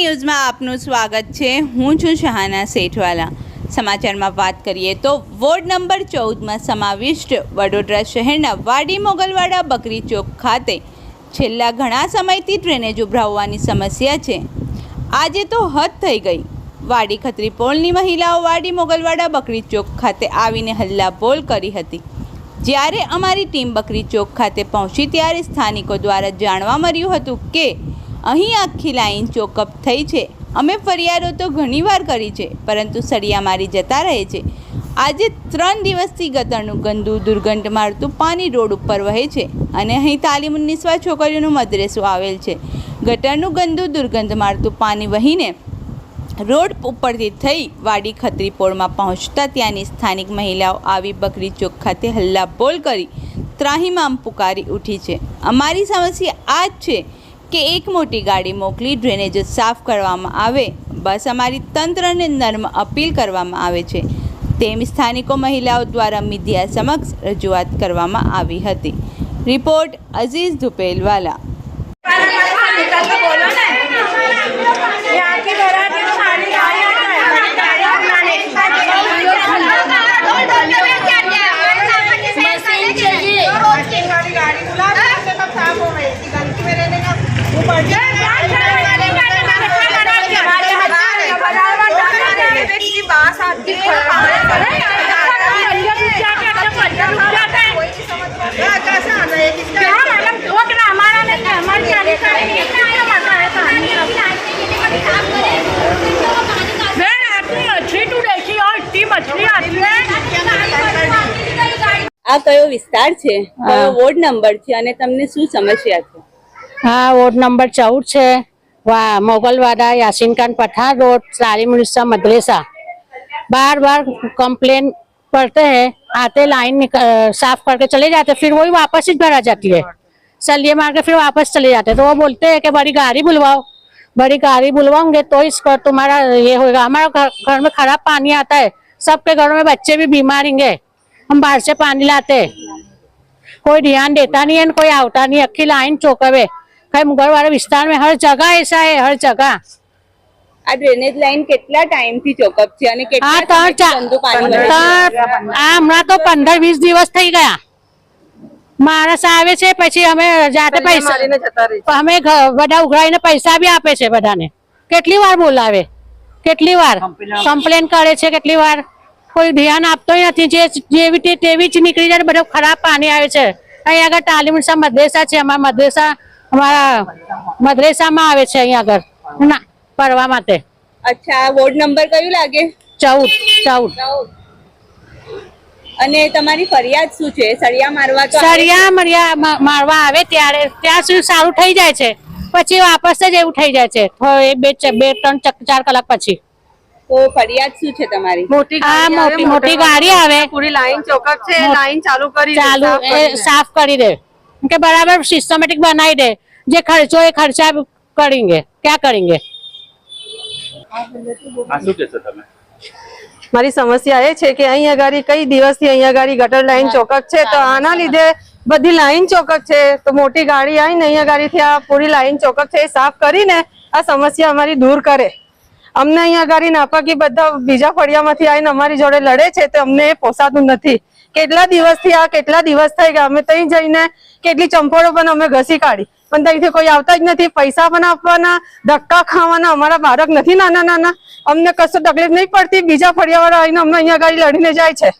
ન્યૂઝમાં આપનું સ્વાગત છે। હું છું શહાના સેઠવાલા। સમાચારમાં વાત કરીએ તો વોર્ડ નંબર 14માં સમાવિષ્ટ વડોદરા શહેરના વાડી મોગલવાડા બકરી ચોક ખાતે છેલ્લા ઘણા સમયથી ડ્રેનેજ ઉભરાવવાની સમસ્યા છે। આજે તો હદ થઈ ગઈ। વાડી ખત્રીપોળની મહિલાઓ વાડી મોગલવાડા બકરી ચોક ખાતે આવીને હલ્લાબોલ કરી હતી। જ્યારે અમારી ટીમ બકરી ચોક ખાતે પહોંચી ત્યારે સ્થાનિકો દ્વારા જાણવા મળ્યું હતું કે અહીં આખી લાઈન ચોકઅપ થઈ છે। અમે ફરિયાદો તો ઘણીવાર કરી છે, પરંતુ સળિયા મારી જતા રહે છે। આજે 3 દિવસથી ગટરનું ગંદુ દુર્ગંધ મારતું પાણી રોડ ઉપર વહે છે અને અહીં તાલીમુન્નિસવા છોકરીઓનું મદ્રેસો આવેલ છે। ગટરનું ગંદુ દુર્ગંધ મારતું પાણી વહીને રોડ ઉપરથી થઈ વાડી ખત્રીપોળમાં પહોંચતા ત્યાંની સ્થાનિક મહિલાઓ આવી બકરી ચોક ખાતે હલ્લાબોલ કરી ત્રાહિમામ પુકારી ઉઠી છે। અમારી સમસ્યા આ જ છે કે એક મોટી ગાડી મોકલી ડ્રેનેજ સાફ કરવામાં આવે, બસ અમારી તંત્રને નર્મ અપીલ કરવામાં આવે છે, તેમ સ્થાનિકો મહિલાઓ દ્વારા મીડિયા સમક્ષ રજૂઆત કરવામાં આવી હતી। રિપોર્ટ અઝીઝ ધુપેલવાલા। આ કયો વિસ્તાર છે, કયો વોર્ડ નંબર છે અને તમને શું સમસ્યા છે? हाँ, वार्ड नंबर 14 है। वहाँ मोगलवाड़ा यासीन खान पठार रोड तालीमुन्निसवा मदरसा। बार बार कंप्लेन करते हैं, आते लाइन साफ करके चले जाते, फिर वही वापस ही भरा जाती है। सलिए मार के फिर वापस चले जाते, तो वो बोलते हैं कि बड़ी गाड़ी बुलवाओ। बड़ी गाड़ी बुलवाओगे तो इसका तुम्हारा ये होगा। हमारा घर में खराब पानी आता है, सबके घरों में बच्चे भी बीमार होंगे। हम बाहर से पानी लाते, कोई ध्यान देता नहीं है, कोई आवता नहीं। अक्की लाइन चौकवे कई मुगलवाड़ा विस्तार में हर जगह ऐसा है, हर जगह। આ ડ્રેનેજ લાઈન કેટલા ટાઈમથી ચોકઅપ છે અને કેટલા સમયથી ગંદુ પાણી વહે છે? હમણાં તો 15-20 દિવસ થઈ ગયા। માણસ આવે છે, પછી અમે જાતે પૈસા અમે બધા ઉઘરાઈને પૈસા બી આપે છે બધાને। કેટલી વાર બોલાવે, કેટલી વાર કમ્પ્લેન કરે છે, કેટલી વાર કોઈ ધ્યાન આપતો નથી। જેવી તેવી જ નીકળી જાય, બધું ખરાબ પાણી આવે છે। અહીં આગળ તાલીમુન્નિસવા મદરેસા છે, અમારા મદરેસામાં આવે છે અહીં આગળ ના પડવા માટે। અચ્છા, વોર્ડ નંબર કયું લાગે? 14। અને તમારી ફરિયાદ શું છે? સળિયા મારવા તો સળિયા મારવા આવે ત્યારે ત્યાં સુધી સારું થઈ જાય છે, પછી વાપસ જ એવું થઈ જાય છે 2-3-4 કલાક પછી। તો ફરિયાદ શું છે તમારી? મોટી ગાડી આવે, પૂરી લાઈન ચોકઅપ છે, લાઈન ચાલુ સાફ કરી દે કે બરાબર સિસ્ટમેટિક બનાવી દે। જે ખર્ચો એ ખર્ચા કરેंगे, क्या करेंगे? મારી સમસ્યા એ છે કે અહીં અગાડી કઈ દિવસથી અહીં અગાડી ગટર લાઈન ચોકઅપ છે, તો આના લીધે બધી લાઈન ચોકઅપ છે। તો મોટી ગાડી આવીને અહીં અગાડીથી આ પૂરી લાઈન ચોકઅપ છે એ સાફ કરીને આ સમસ્યા અમારી દૂર કરે। અમને અહીં અગાડી નાપાકી બધા બીજા ફળિયામાંથી આવીને અમારી જોડે લડે છે, તો અમને એ પોસાતું નથી। કેટલા દિવસ થઈ ગયા, અમે ત્યાં જઈને કેટલી ચંપોડો પણ અમે ઘસી કાઢી, પણ ત્યાંથી કોઈ આવતા જ નથી। પૈસા પણ આપવાના, ધક્કા ખાવાના। અમારા બાળક નથી નાના, અમને કશું તકલીફ નહીં પડતી। બીજા ફળિયાવાળા આવીને અમને અહીંયા ગાડી લડીને જાય છે,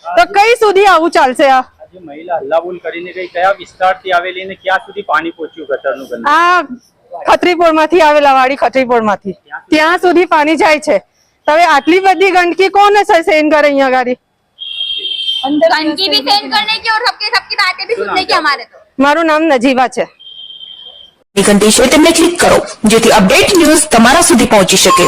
તો કઈ સુધી આવું ચાલશે? આ મહિલા હલ્લાબોલ કરીને ગઈ, કયા વિસ્તારથી આવેલી અને ક્યાં સુધી પાણી પહોંચ્યું ગટરનું ગંદુ? આ ખત્રીપોળમાંથી આવેલા, વાડી ખત્રીપોળમાંથી ત્યાં સુધી પાણી જાય છે। હવે આટલી બધી ગંદકી કોને સહન કરે? અહીંયા ગાડી गंदगी भी सहन करने की और सबकी बातें भी सुनने की हमारे। तो મારું નામ નજીબા છે। ઘંટી છે તેમને ક્લિક કરો જેથી અપડેટ ન્યૂઝ તમારા સુધી પહોંચી શકે।